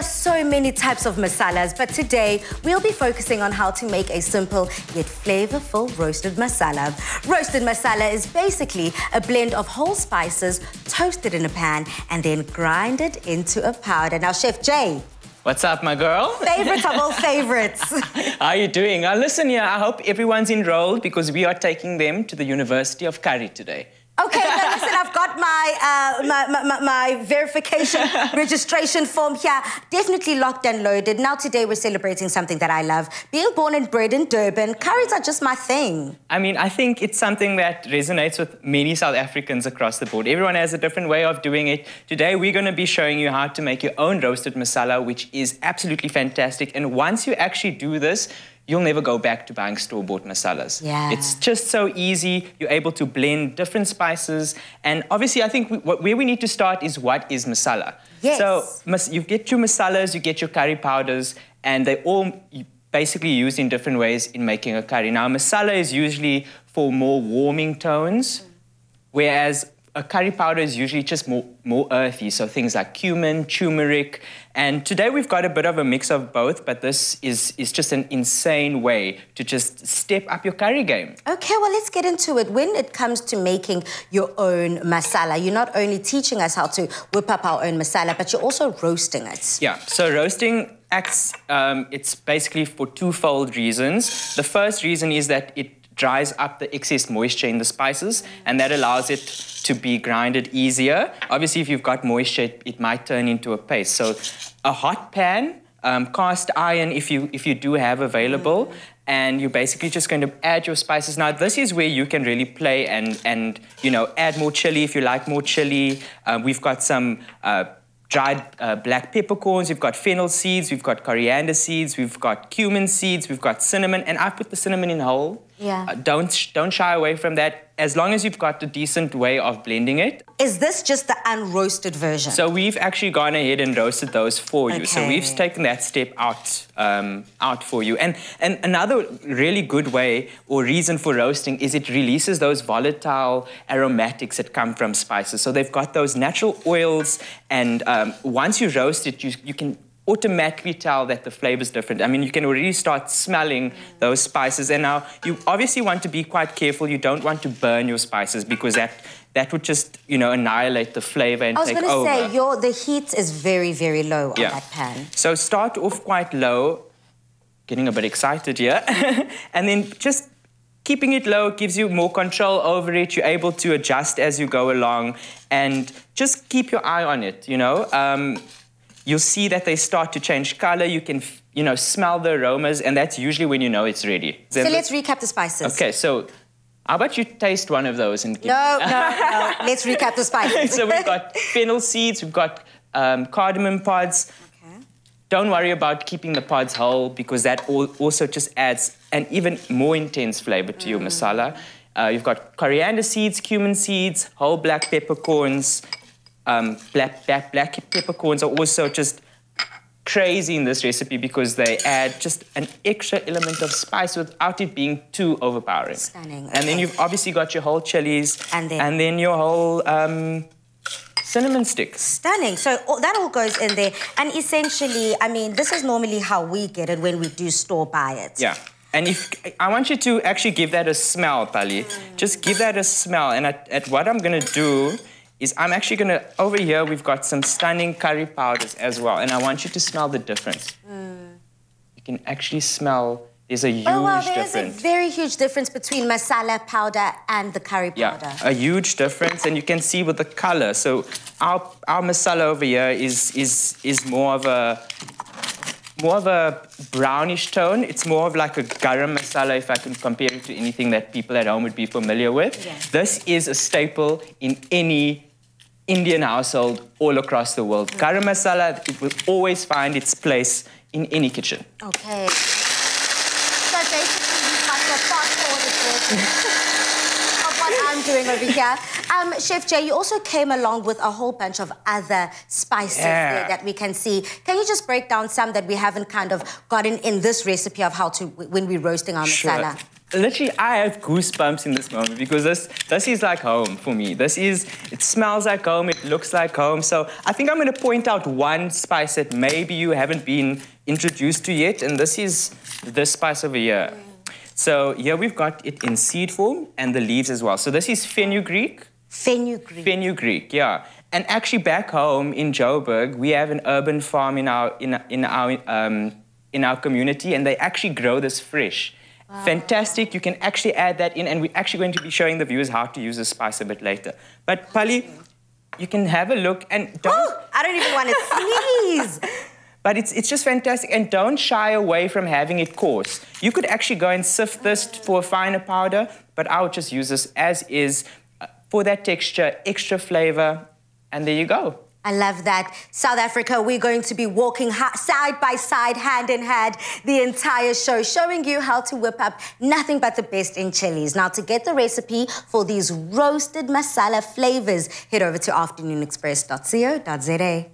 so many types of masalas, but today we'll be focusing on how to make a simple yet flavorful roasted masala. Roasted masala is basically a blend of whole spices toasted in a pan and then grinded into a powder. Now, Chef Jay. What's up, my girl? Favorites of all favorites. How are you doing? Listen here, I hope everyone's enrolled because we are taking them to the University of Curry today. Okay, now listen, I've got my verification registration form here. Definitely locked and loaded. Now today we're celebrating something that I love. Being born and bred in Durban, curries are just my thing. I mean, I think it's something that resonates with many South Africans across the board. Everyone has a different way of doing it. Today we're going to be showing you how to make your own roasted masala, which is absolutely fantastic. And once you actually do this, you'll never go back to buying store-bought masalas. Yeah. It's just so easy. You're able to blend different spices. And obviously, I think where we need to start is what is masala. Yes. So you get your masalas, you get your curry powders, and they're all basically used in different ways in making a curry. Now, masala is usually for more warming tones, whereas a curry powder is usually just more earthy, so things like cumin, turmeric, and today we've got a bit of a mix of both, but this is just an insane way to just step up your curry game. Okay, well, let's get into it. When it comes to making your own masala, you're not only teaching us how to whip up our own masala, but you're also roasting it. Yeah, so roasting acts, it's basically for twofold reasons. The first reason is that it dries up the excess moisture in the spices, and that allows it to be grinded easier. Obviously, if you've got moisture, it might turn into a paste. So a hot pan, cast iron if you do have available, and you're basically just going to add your spices. Now, this is where you can really play and you know, add more chili if you like more chili. We've got some dried black peppercorns, we've got fennel seeds, we've got coriander seeds, we've got cumin seeds, we've got cinnamon, and I put the cinnamon in whole. Yeah. Don't shy away from that, as long as you've got a decent way of blending it. Is this just the unroasted version? So we've actually gone ahead and roasted those for you. Okay. So we've taken that step out for you. And another really good way or reason for roasting is it releases those volatile aromatics that come from spices. So they've got those natural oils, and once you roast it, you can automatically tell that the flavor is different. I mean, you can already start smelling those spices. And now you obviously want to be quite careful. You don't want to burn your spices because that would just, you know, annihilate the flavor and take over. I was going to say, the heat is very, very low on that pan. So start off quite low, getting a bit excited here, and then just keeping it low gives you more control over it. You're able to adjust as you go along, and just keep your eye on it, you know. You'll see that they start to change color. You can, you know, smell the aromas, and that's usually when you know it's ready. So let's recap the spices. Okay, so how about you taste one of those and give No. Let's recap the spices. So we've got fennel seeds, we've got cardamom pods. Okay. Don't worry about keeping the pods whole because that also just adds an even more intense flavor to your masala. You've got coriander seeds, cumin seeds, whole black peppercorns. Black peppercorns are also just crazy in this recipe because they add just an extra element of spice without it being too overpowering. Stunning. And then you've obviously got your whole chilies and then your whole cinnamon sticks. Stunning. So that all goes in there. And essentially, I mean, this is normally how we get it when we do store buy it. Yeah. And I want you to actually give that a smell, Pali. Just give that a smell. And at what I'm going to do is I'm actually going to, over here, we've got some stunning curry powders as well. And I want you to smell the difference. You can actually smell, there's a huge difference. There is a very huge difference between masala powder and the curry powder. Yeah, a huge difference. And you can see with the color. So our masala over here is more of a brownish tone. It's more of like a garam masala, if I can compare it to anything that people at home would be familiar with. Yeah. This is a staple in any Indian household all across the world. Garam masala, it will always find its place in any kitchen. Okay. So basically, you've got the fast-forwarded version of what I'm doing over here. Chef Jay, you also came along with a whole bunch of other spices there that we can see. Can you just break down some that we haven't kind of gotten in this recipe of how to, when we're roasting our masala? Literally, I have goosebumps in this moment because this is like home for me. It smells like home, it looks like home. So I think I'm going to point out one spice that maybe you haven't been introduced to yet, and this is this spice over here. So here we've got it in seed form and the leaves as well. So this is fenugreek. Fenugreek. Fenugreek, yeah. And actually back home in Joburg, we have an urban farm in our community, and they actually grow this fresh. Wow. Fantastic, you can actually add that in, and we're actually going to be showing the viewers how to use this spice a bit later. But Pali, you can have a look and don't... Oh, I don't even want to sneeze. But it's just fantastic, and don't shy away from having it coarse. You could actually go and sift this for a finer powder, but I would just use this as is for that texture, extra flavor, and there you go. I love that. South Africa, we're going to be walking side by side, hand in hand, the entire show, showing you how to whip up nothing but the best in chilies. Now, to get the recipe for these roasted masala flavors, head over to afternoonexpress.co.za.